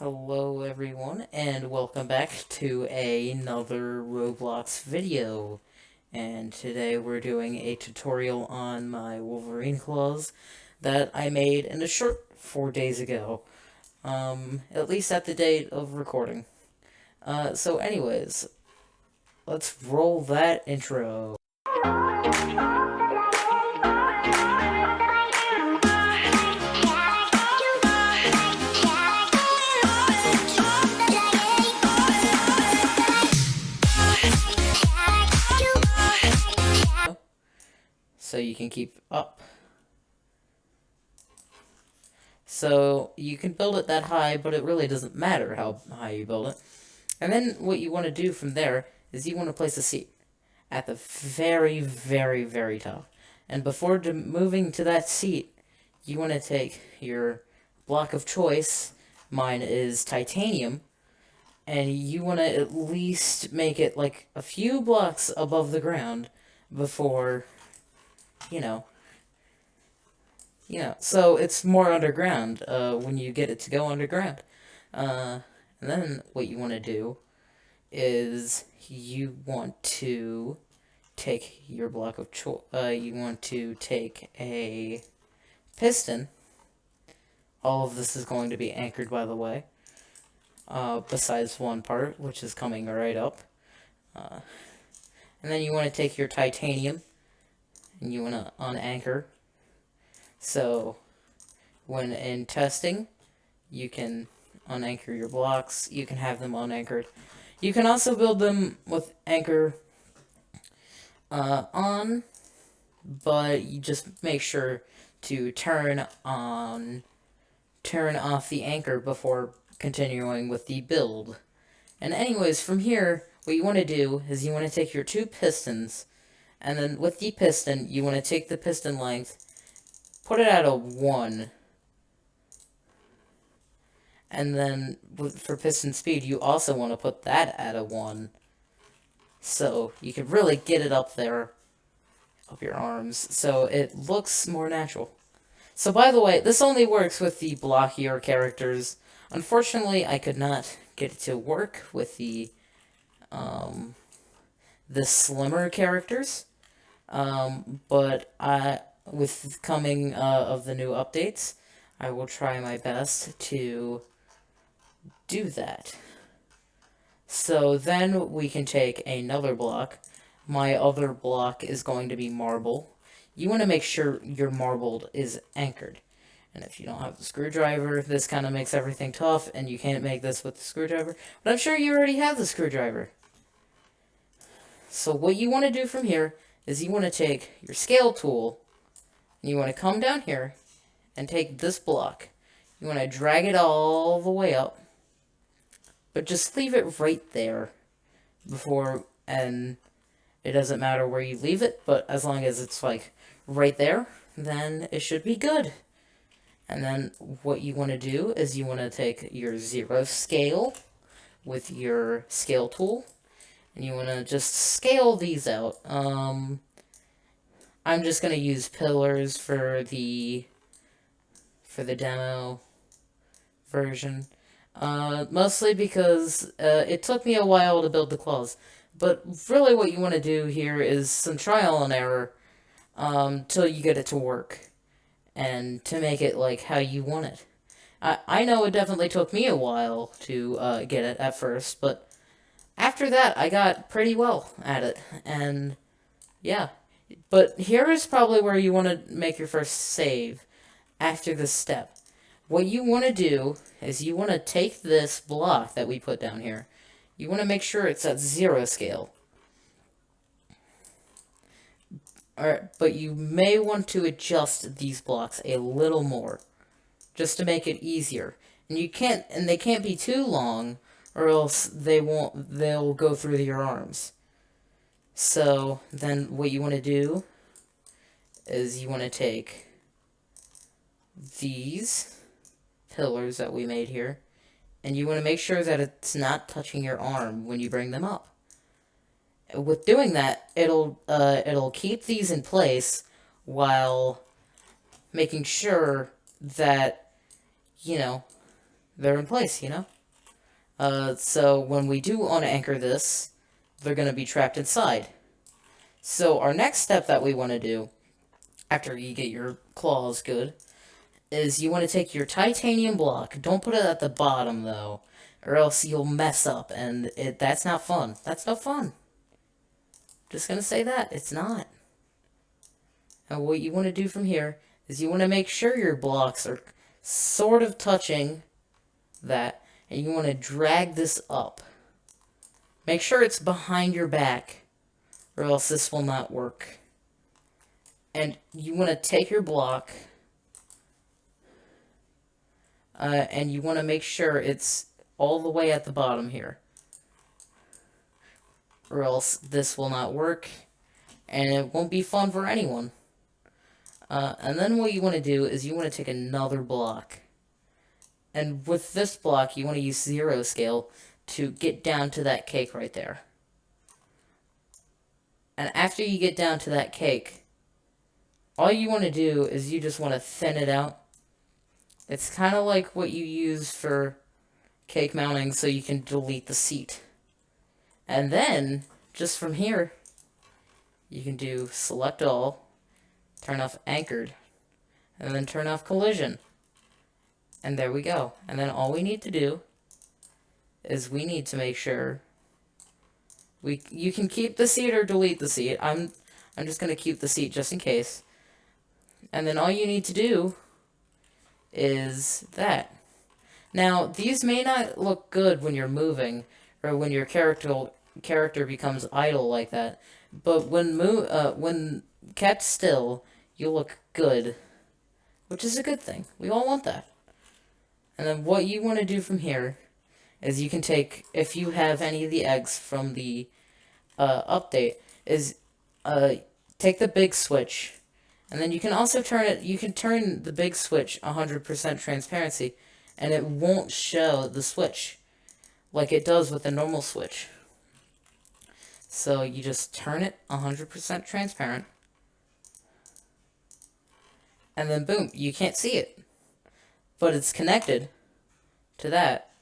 Hello everyone, and welcome back to another Roblox video. And today we're doing a tutorial on my Wolverine claws that I made in a short 4 days ago. At least at the date of recording. So anyways, let's roll that intro. So you can keep up. So you can build it that high, but it really doesn't matter how high you build it. And then what you want to do from there is you want to place a seat at the very, very, very top. And before moving to that seat, you want to take your block of choice. Mine is titanium. And you want to at least make it like a few blocks above the ground before, you know, so it's more underground when you get it to go underground. And then what you want to do is you want to take your block of you want to take a piston. All of this is going to be anchored, by the way, besides one part, which is coming right up. And then you want to take your titanium and you want to unanchor. So when in testing, you can unanchor your blocks. You can have them unanchored. You can also build them with anchor on, but you just make sure to turn off the anchor before continuing with the build. And anyways, from here, what you want to do is you want to take your two pistons, and then with the piston, you want to take the piston length, put it at a 1. And then for piston speed, you also want to put that at a 1. So you can really get it up there, up your arms, so it looks more natural. So by the way, this only works with the blockier characters. Unfortunately, I could not get it to work with the slimmer characters. But with coming of the new updates, I will try my best to do that. So then we can take another block. My other block is going to be marble. You want to make sure your marble is anchored. And if you don't have the screwdriver, this kind of makes everything tough, and you can't make this with the screwdriver. But I'm sure you already have the screwdriver. So what you want to do from here is you want to take your scale tool, and you want to come down here and take this block. You want to drag it all the way up, but just leave it right there and it doesn't matter where you leave it, but as long as it's like right there, then it should be good. And then what you want to do is you want to take your 0 scale with your scale tool, and you want to just scale these out. I'm just going to use pillars for the demo version. Mostly because it took me a while to build the claws. But really what you want to do here is some trial and error till you get it to work. And to make it like how you want it. I know it definitely took me a while to get it at first, but after that I got pretty well at it. And yeah. But here is probably where you want to make your first save after this step. What you want to do is you want to take this block that we put down here. You want to make sure it's at 0 scale. But you may want to adjust these blocks a little more, just to make it easier. And they can't be too long, or else they'll go through your arms. So then what you want to do is you want to take these pillars that we made here, and you want to make sure that it's not touching your arm when you bring them up. With doing that, it'll keep these in place while making sure that, they're in place, you know? So when we do unanchor this, they're going to be trapped inside. So our next step that we want to do, after you get your claws good, is you want to take your titanium block. Don't put it at the bottom, though, or else you'll mess up, and that's not fun. That's no fun. Just going to say that. It's not. And what you want to do from here is you want to make sure your blocks are sort of touching that, and you want to drag this up. Make sure it's behind your back, or else this will not work. And you want to take your block, and you want to make sure it's all the way at the bottom here, or else this will not work, and it won't be fun for anyone. And then what you want to do is you want to take another block. And with this block, you want to use 0 scale to get down to that cake right there. And after you get down to that cake, all you want to do is you just want to thin it out. It's kind of like what you use for cake mounting so you can delete the seat. And then, just from here, you can do select all, turn off anchored, and then turn off collision. And there we go. And then all we need to do is we need to make sure you can keep the seat or delete the seat. I'm just going to keep the seat just in case. And then all you need to do is that. Now, these may not look good when you're moving or when your character becomes idle like that, but when kept still, you look good, which is a good thing. We all want that. And then what you want to do from here is you can take, if you have any of the eggs from the update, is take the big switch, and then you can also turn the big switch 100% transparency, and it won't show the switch like it does with the normal switch. So you just turn it 100% transparent, and then boom, you can't see it. But it's connected to that,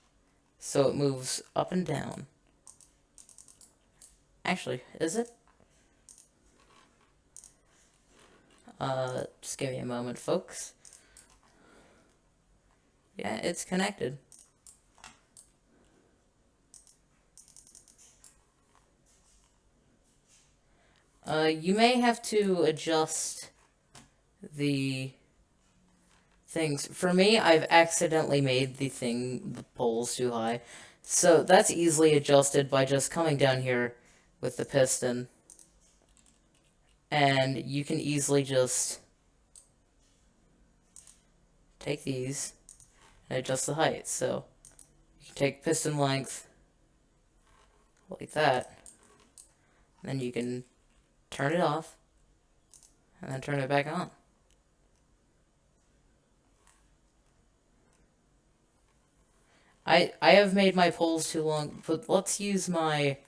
so it moves up and down. Actually, is it? Just give me a moment, folks. Yeah, it's connected. You may have to adjust the things. For me, I've accidentally made the poles too high. So that's easily adjusted by just coming down here with the piston. And you can easily just take these and adjust the height. So you can take piston length like that. Then you can turn it off and then turn it back on. I have made my poles too long, but let's use my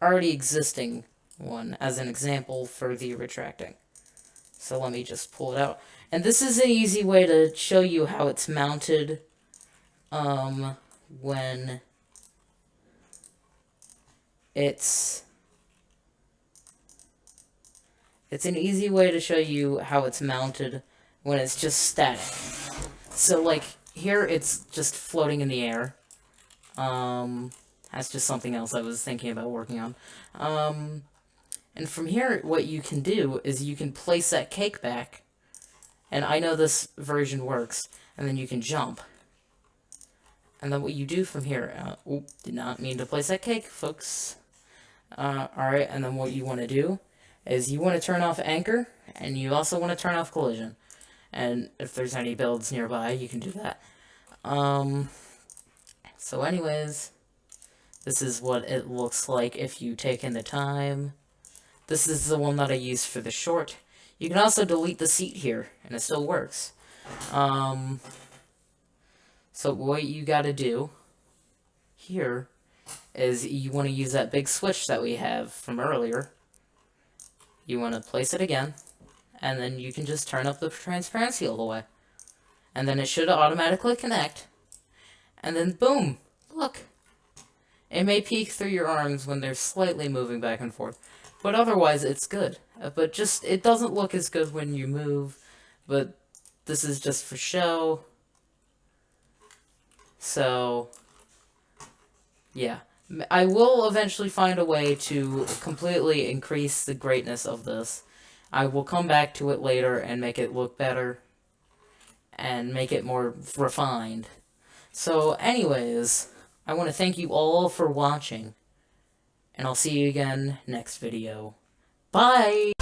already existing one as an example for the retracting. So let me just pull it out. And this is an easy way to show you how it's mounted when it's an easy way to show you how it's mounted when it's just static. So like here it's just floating in the air. That's just something else I was thinking about working on. And from here, what you can do is you can place that cake back, and I know this version works, and then you can jump. And then what you do from here, did not mean to place that cake, folks. Alright, and then what you want to do is you want to turn off anchor, and you also want to turn off collision. And if there's any builds nearby, you can do that. So anyways, this is what it looks like if you take in the time. This is the one that I used for the short. You can also delete the seat here, and it still works. So what you gotta do here is you want to use that big switch that we have from earlier. You want to place it again, and then you can just turn up the transparency all the way. And then it should automatically connect. And then boom, look. It may peek through your arms when they're slightly moving back and forth, but otherwise it's good. But just, it doesn't look as good when you move, but this is just for show. So, yeah. I will eventually find a way to completely increase the greatness of this. I will come back to it later and make it look better and make it more refined. So, anyways, I want to thank you all for watching, and I'll see you again next video. Bye!